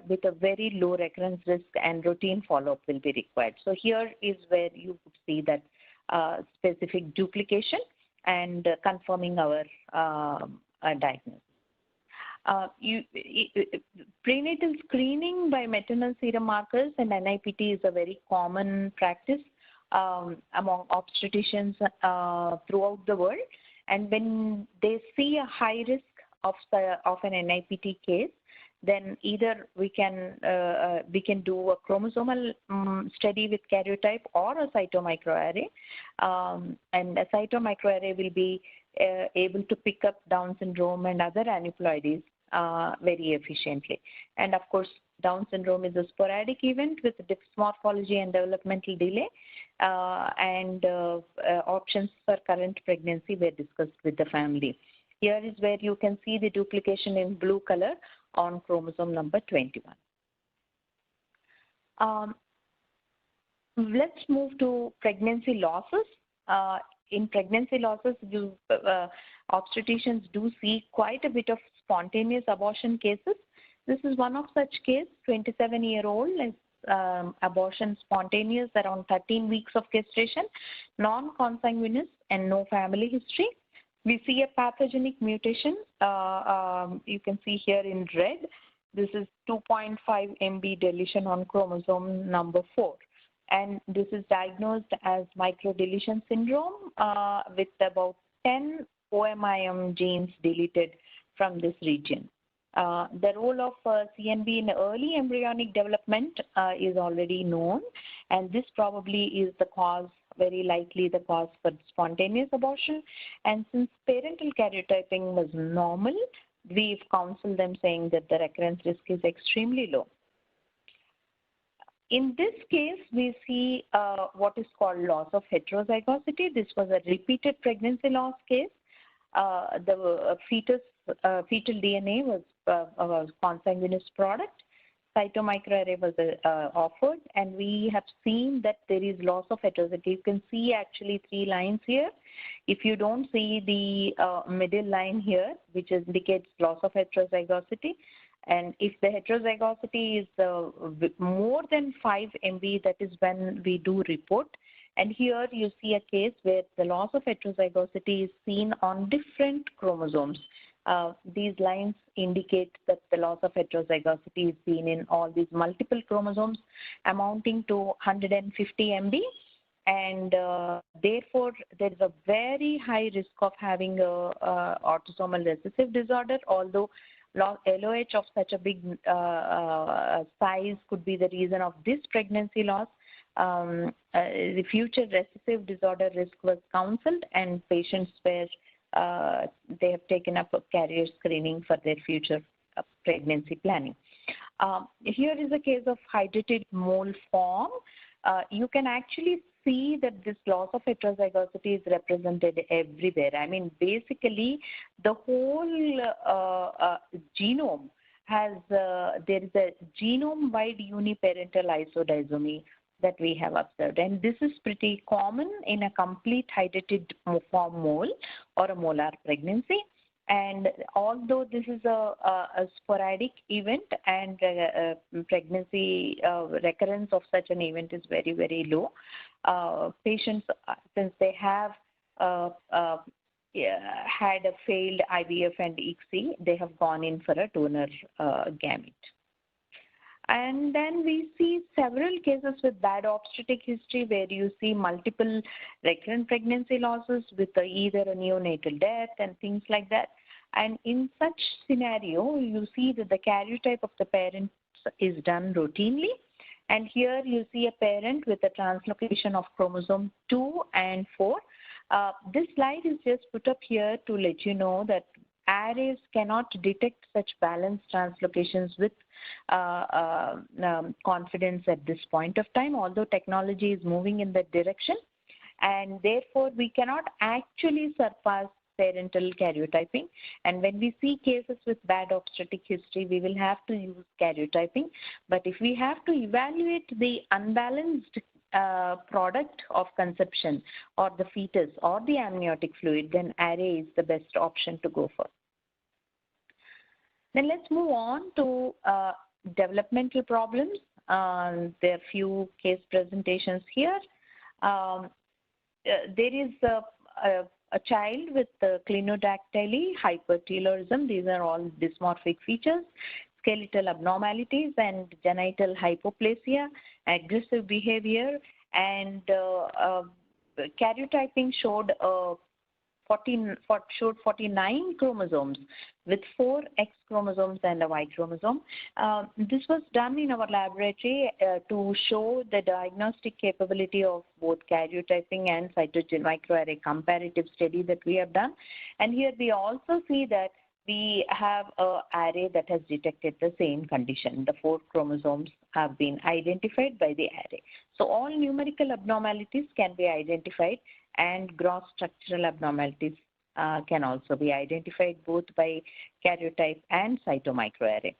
with a very low recurrence risk and routine follow-up will be required. So here is where you could see that specific duplication and confirming our diagnosis. Prenatal screening by maternal serum markers and NIPT is a very common practice among obstetricians throughout the world. And when they see a high risk of an NIPT case, then either we can do a chromosomal study with karyotype or a cytomicroarray, and a cytomicroarray will be able to pick up Down syndrome and other aneuploidies very efficiently. And of course, Down syndrome is a sporadic event with dysmorphology and developmental delay, and options for current pregnancy were discussed with the family. Here is where you can see the duplication in blue color on chromosome number 21. Let's move to pregnancy losses. In pregnancy losses, obstetricians do see quite a bit of spontaneous abortion cases. This is one of such cases, 27-year-old, abortion spontaneous around 13 weeks of gestation, non-consanguineous and no family history. We see a pathogenic mutation. You can see here in red. This is 2.5 MB deletion on chromosome number 4. And this is diagnosed as microdeletion syndrome with about 10 OMIM genes deleted from this region. The role of CNB in early embryonic development is already known, and this probably is the cause, very likely the cause for spontaneous abortion. And since parental karyotyping was normal, we've counseled them saying that the recurrence risk is extremely low. In this case, we see what is called loss of heterozygosity. This was a repeated pregnancy loss case. The fetal DNA was a consanguineous product. Cytomicroarray was offered, and we have seen that there is loss of heterozygosity. You can see actually 3 lines here. If you don't see the middle line here, which indicates loss of heterozygosity, and if the heterozygosity is more than 5 MB, that is when we do report. And here you see a case where the loss of heterozygosity is seen on different chromosomes. These lines indicate that the loss of heterozygosity is seen in all these multiple chromosomes amounting to 150 MB. And therefore, there is a very high risk of having a autosomal recessive disorder, although LOH of such a big size could be the reason of this pregnancy loss. The future recessive disorder risk was counseled, and patients were they have taken up carrier screening for their future pregnancy planning. Here is a case of hydrated mole form. You can actually see that this loss of heterozygosity is represented everywhere. I mean, basically, the whole genome has, there is a genome-wide uniparental isodisomy that we have observed. And this is pretty common in a complete hydrated form mole or a molar pregnancy. And although this is a sporadic event and pregnancy recurrence of such an event is very, very low, patients, since they have had a failed IVF and ICSI, they have gone in for a donor gamete. And then we see several cases with bad obstetric history where you see multiple recurrent pregnancy losses with either a neonatal death and things like that. And in such scenario, you see that the karyotype of the parents is done routinely. And here you see a parent with a translocation of chromosome 2 and 4. This slide is just put up here to let you know that arrays cannot detect such balanced translocations with confidence at this point of time, although technology is moving in that direction. And therefore, we cannot actually surpass parental karyotyping. And when we see cases with bad obstetric history, we will have to use karyotyping. But if we have to evaluate the unbalanced product of conception or the fetus or the amniotic fluid, then array is the best option to go for. Then let's move on to developmental problems. There are few case presentations here. There is a child with clinodactyly, hypertelorism. These are all dysmorphic features, skeletal abnormalities and genital hypoplasia, aggressive behavior, and karyotyping showed 49 chromosomes with 4 X chromosomes and a Y chromosome. This was done in our laboratory to show the diagnostic capability of both karyotyping and cytogen microarray comparative study that we have done. And here we also see that we have an array that has detected the same condition. The 4 chromosomes have been identified by the array. So all numerical abnormalities can be identified, and gross structural abnormalities can also be identified both by karyotype and cytomicroarray.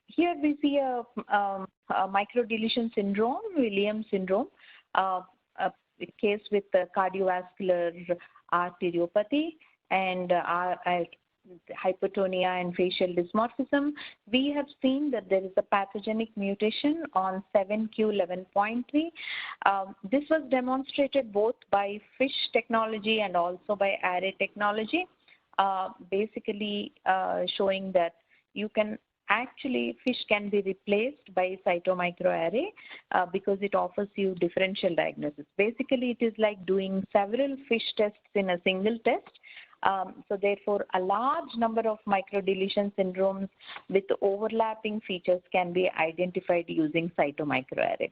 Here we see a microdeletion syndrome, Williams syndrome, a case with cardiovascular arteriopathy and hypertonia and facial dysmorphism. We have seen that there is a pathogenic mutation on 7q11.3. This was demonstrated both by FISH technology and also by array technology, basically showing that you can actually FISH can be replaced by cytomicroarray because it offers you differential diagnosis. Basically, it is like doing several FISH tests in a single test. So therefore, a large number of microdeletion syndromes with overlapping features can be identified using cytomicroarray.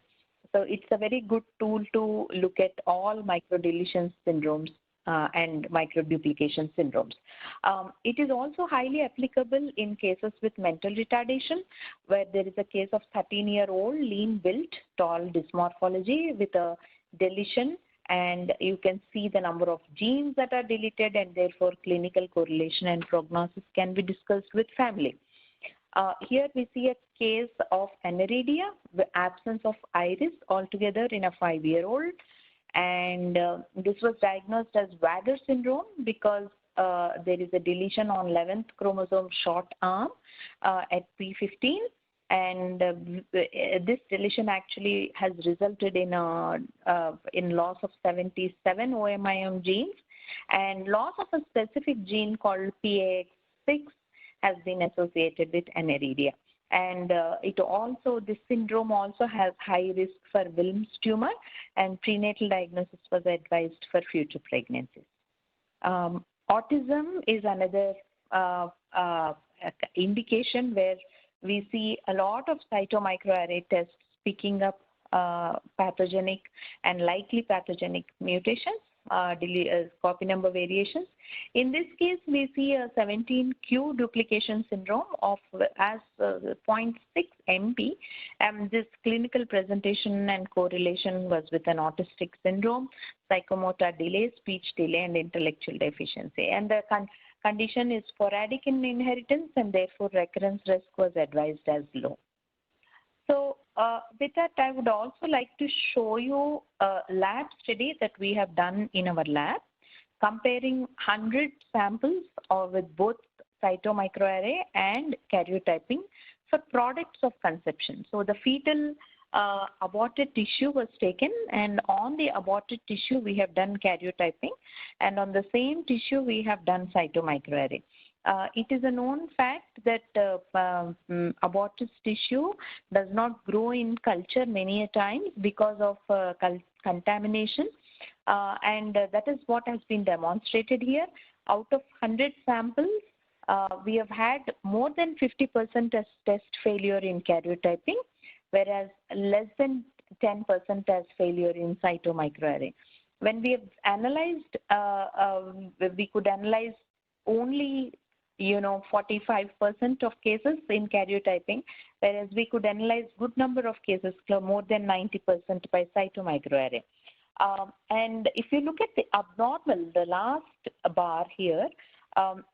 So it's a very good tool to look at all microdeletion syndromes and microduplication syndromes. It is also highly applicable in cases with mental retardation, where there is a case of 13-year-old lean built, tall dysmorphology with a deletion, and you can see the number of genes that are deleted, and therefore clinical correlation and prognosis can be discussed with family. Here we see a case of aniridia, the absence of iris altogether in a 5-year-old, and this was diagnosed as Wager syndrome because there is a deletion on 11th chromosome short arm at P15. And this deletion actually has resulted in loss of 77 OMIM genes, and loss of a specific gene called PAX6 has been associated with aniridia. And this syndrome also has high risk for Wilms tumor, and prenatal diagnosis was advised for future pregnancies. Autism is another indication where we see a lot of cytomicroarray tests picking up pathogenic and likely pathogenic mutations. copy number variations. In this case, we see a 17q duplication syndrome of as 0.6 MP. This clinical presentation and correlation was with an autistic syndrome, psychomotor delay, speech delay, and intellectual deficiency. And the condition is sporadic in inheritance, and therefore recurrence risk was advised as low. So with that, I would also like to show you a lab study that we have done in our lab, comparing 100 samples with both cytomicroarray and karyotyping for products of conception. So the fetal aborted tissue was taken, and on the aborted tissue we have done karyotyping, and on the same tissue we have done cytomicroarray. It is a known fact that aborted tissue does not grow in culture many a times because of contamination, and that is what has been demonstrated here. Out of 100 samples, we have had more than 50% as test failure in karyotyping, whereas less than 10% as failure in cytomicroarray. When we have analyzed, we could analyze only 45% of cases in karyotyping, whereas we could analyze good number of cases, more than 90% by cytomicroarray. And if you look at the abnormal, the last bar here,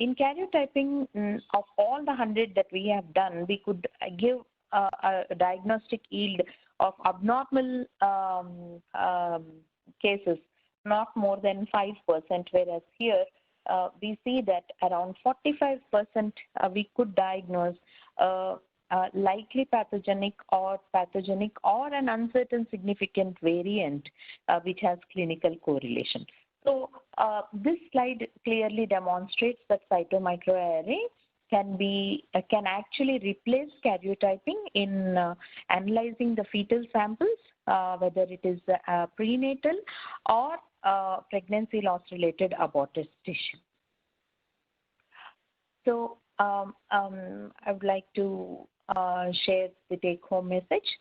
in karyotyping, of all the 100 that we have done, we could give a diagnostic yield of abnormal cases, not more than 5%, whereas here we see that around 45% we could diagnose likely pathogenic or an uncertain significant variant which has clinical correlation. So this slide clearly demonstrates that cytomicroarray can actually replace karyotyping in analyzing the fetal samples, whether it is prenatal or pregnancy loss related aborted tissue. So I would like to share the take-home message.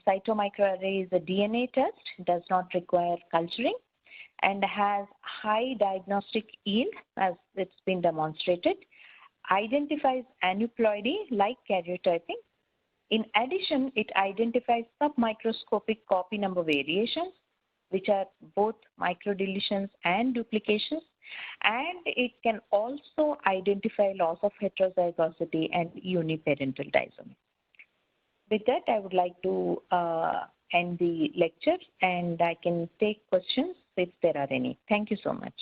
Cytomicroarray is a DNA test, does not require culturing, and has high diagnostic yield as it's been demonstrated, identifies aneuploidy like karyotyping. In addition, it identifies submicroscopic copy number variations, which are both microdeletions and duplications, and it can also identify loss of heterozygosity and uniparental disomy. With that, I would like to end the lecture, and I can take questions if there are any. Thank you so much.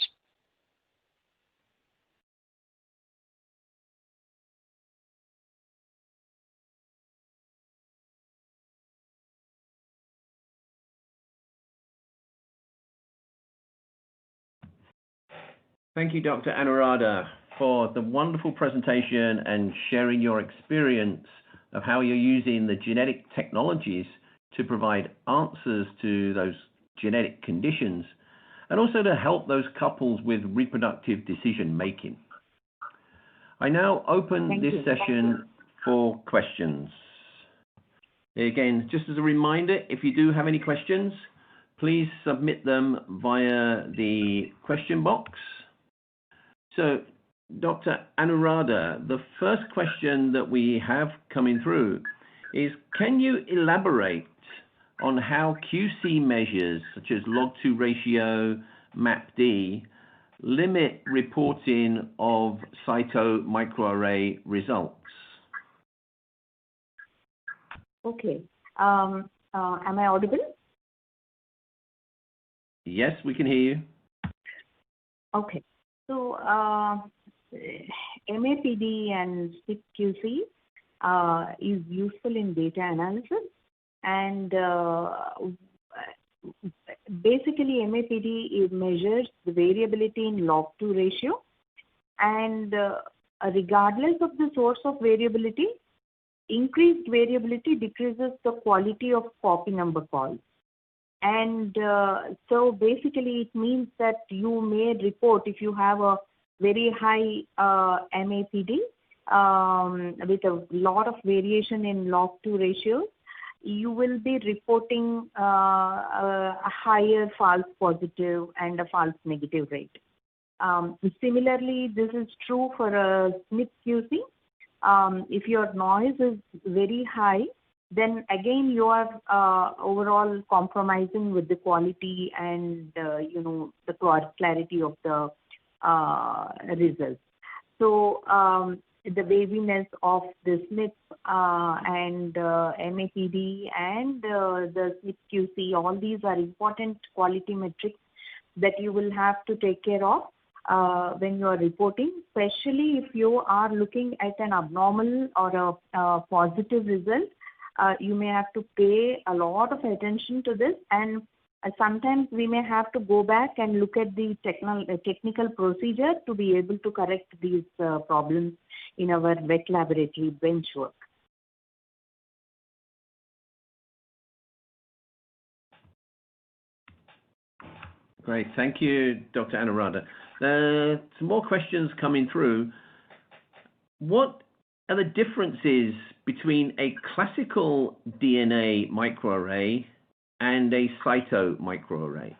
Thank you, Dr. Anuradha, for the wonderful presentation and sharing your experience of how you're using the genetic technologies to provide answers to those genetic conditions, and also to help those couples with reproductive decision making. I now open this session for questions. Again, just as a reminder, if you do have any questions, please submit them via the question box. So, Dr. Anuradha, the first question that we have coming through is, can you elaborate on how QC measures such as log2 ratio, MAPD, limit reporting of cytomicroarray results? Okay. Am I audible? Yes, we can hear you. Okay. So MAPD and SIP-QC is useful in data analysis, and basically MAPD measures the variability in log2 ratio, and regardless of the source of variability, increased variability decreases the quality of copy number calls. And so basically it means that you may report, if you have a very high MAPD with a lot of variation in log2 ratios, you will be reporting a higher false positive and a false negative rate. Similarly, this is true for a SNP QC. If your noise is very high, then again you are overall compromising with the quality and the clarity of the results. So the waviness of the SNP and MAPD and the SNP QC, all these are important quality metrics that you will have to take care of when you are reporting, especially if you are looking at an abnormal or a positive result. You may have to pay a lot of attention to this, and sometimes we may have to go back and look at the technical procedure to be able to correct these problems in our wet laboratory bench work. Great. Thank you, Dr. Anuradha. Some more questions coming through. What are the differences between a classical DNA microarray and a cyto microarray?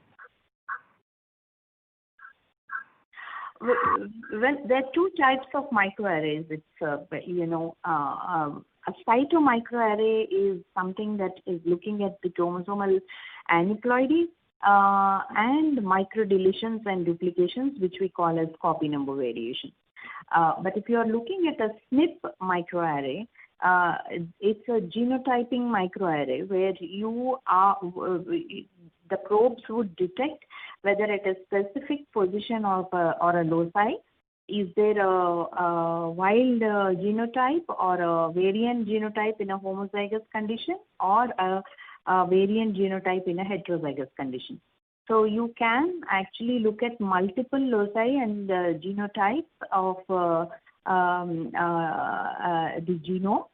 Well, there are two types of microarrays. It's a cyto microarray is something that is looking at the chromosomal aneuploidy and microdeletions and duplications, which we call as copy number variation. But if you are looking at a SNP microarray, it's a genotyping microarray where you are the probes would detect whether at a specific position or a loci, is there a wild genotype or a variant genotype in a homozygous condition, or a variant genotype in a heterozygous condition. So you can actually look at multiple loci and genotypes of the genome.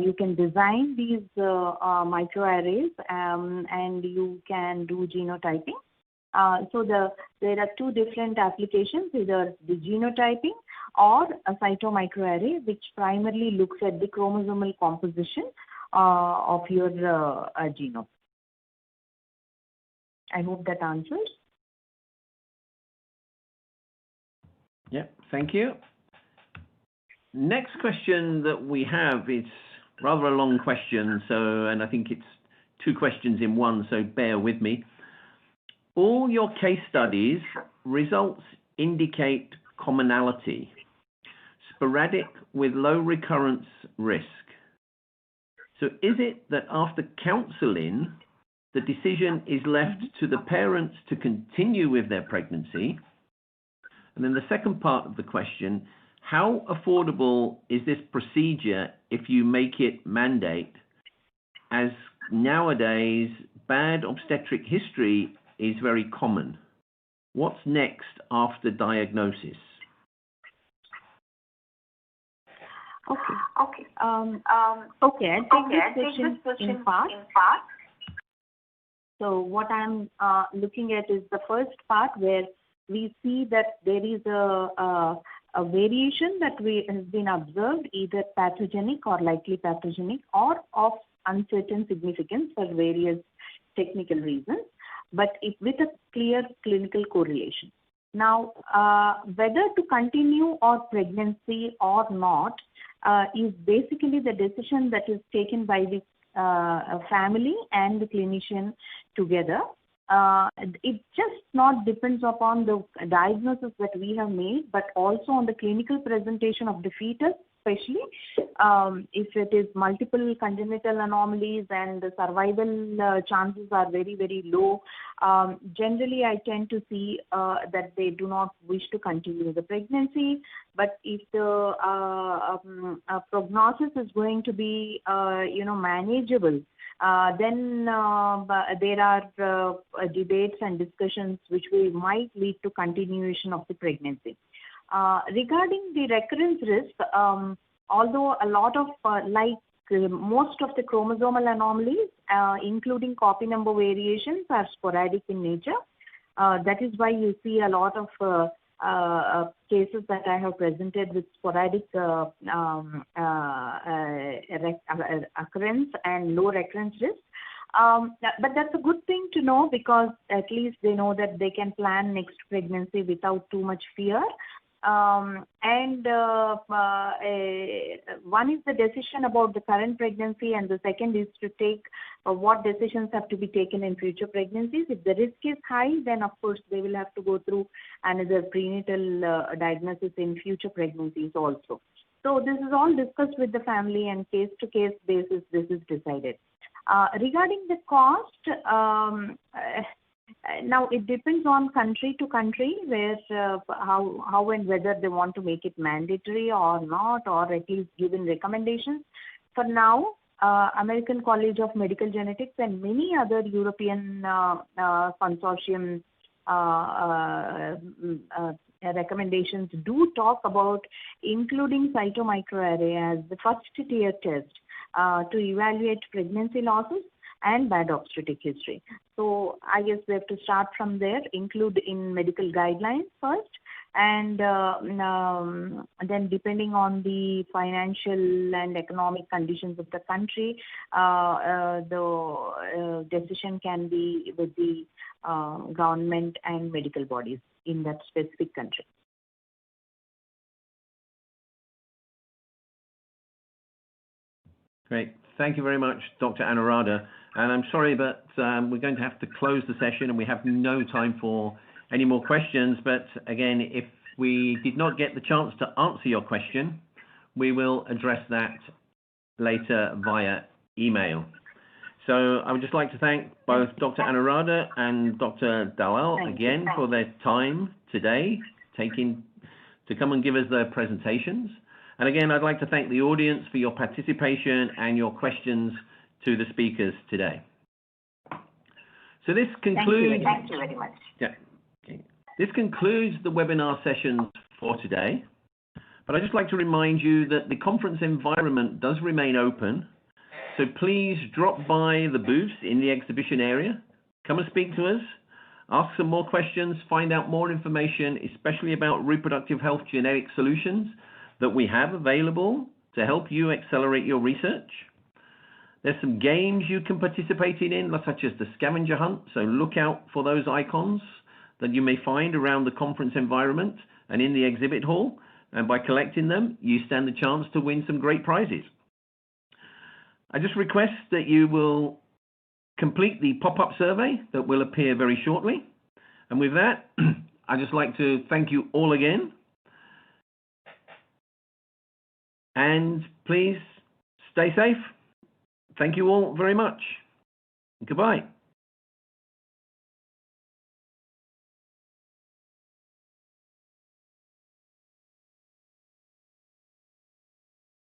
You can design these microarrays and you can do genotyping. So there are two different applications, either the genotyping or a cytomicroarray, which primarily looks at the chromosomal composition of your genome. I hope that answers. Yep, thank you. Next question that we have is rather a long question, and I think it's two questions in one, so bear with me. All your case studies results indicate commonality, sporadic with low recurrence risk. So is it that after counseling, the decision is left to the parents to continue with their pregnancy? And then the second part of the question, how affordable is this procedure if you make it mandate, as nowadays bad obstetric history is very common? What's next after diagnosis? Okay. I'll take this question in part. So what I'm looking at is the first part, where we see that there is a variation that has been observed, either pathogenic or likely pathogenic, or of uncertain significance for various technical reasons, but with a clear clinical correlation. Now, whether to continue or pregnancy or not is basically the decision that is taken by the family and the clinician together. It just not depends upon the diagnosis that we have made, but also on the clinical presentation of the fetus, especially if it is multiple congenital anomalies and the survival chances are very, very low. Generally, I tend to see that they do not wish to continue the pregnancy. But if the prognosis is going to be, manageable, then there are debates and discussions which might lead to continuation of the pregnancy. Regarding the recurrence risk, although a lot of most of the chromosomal anomalies, including copy number variations, are sporadic in nature. That is why you see a lot of cases that I have presented with sporadic occurrence and low recurrence risk. But that's a good thing to know, because at least they know that they can plan next pregnancy without too much fear. One is the decision about the current pregnancy, and the second is to take what decisions have to be taken in future pregnancies. If the risk is high, then of course they will have to go through another prenatal diagnosis in future pregnancies also. So this is all discussed with the family, and case-to-case basis this is decided. Regarding the cost, now it depends on country to country, where how and whether they want to make it mandatory or not, or at least given recommendations. For now, American College of Medical Genetics and many other European consortium recommendations do talk about including cytomicroarray as the first tier test to evaluate pregnancy losses and bad obstetric history. So I guess we have to start from there, include in medical guidelines first, and then depending on the financial and economic conditions of the country, the decision can be with the government and medical bodies in that specific country. Great. Thank you very much, Dr. Anuradha. And I'm sorry, but we're going to have to close the session, and we have no time for any more questions. But again, if we did not get the chance to answer your question, we will address that later via email. So I would just like to thank both Dr. Anuradha and Dr. Dalal again for their time today, taking to come and give us their presentations. And again, I'd like to thank the audience for your participation and your questions to the speakers today. So this concludes. Thank you very much. Yeah. Okay. This concludes the webinar sessions for today. But I'd just like to remind you that the conference environment does remain open. So please drop by the booths in the exhibition area. Come and speak to us. Ask some more questions. Find out more information, especially about reproductive health genetic solutions that we have available to help you accelerate your research. There's some games you can participate in, such as the scavenger hunt. So look out for those icons that you may find around the conference environment and in the exhibit hall. And by collecting them, you stand a chance to win some great prizes. I just request that you will complete the pop-up survey that will appear very shortly. And with that, I'd just like to thank you all again. And please stay safe. Thank you all very much. Goodbye.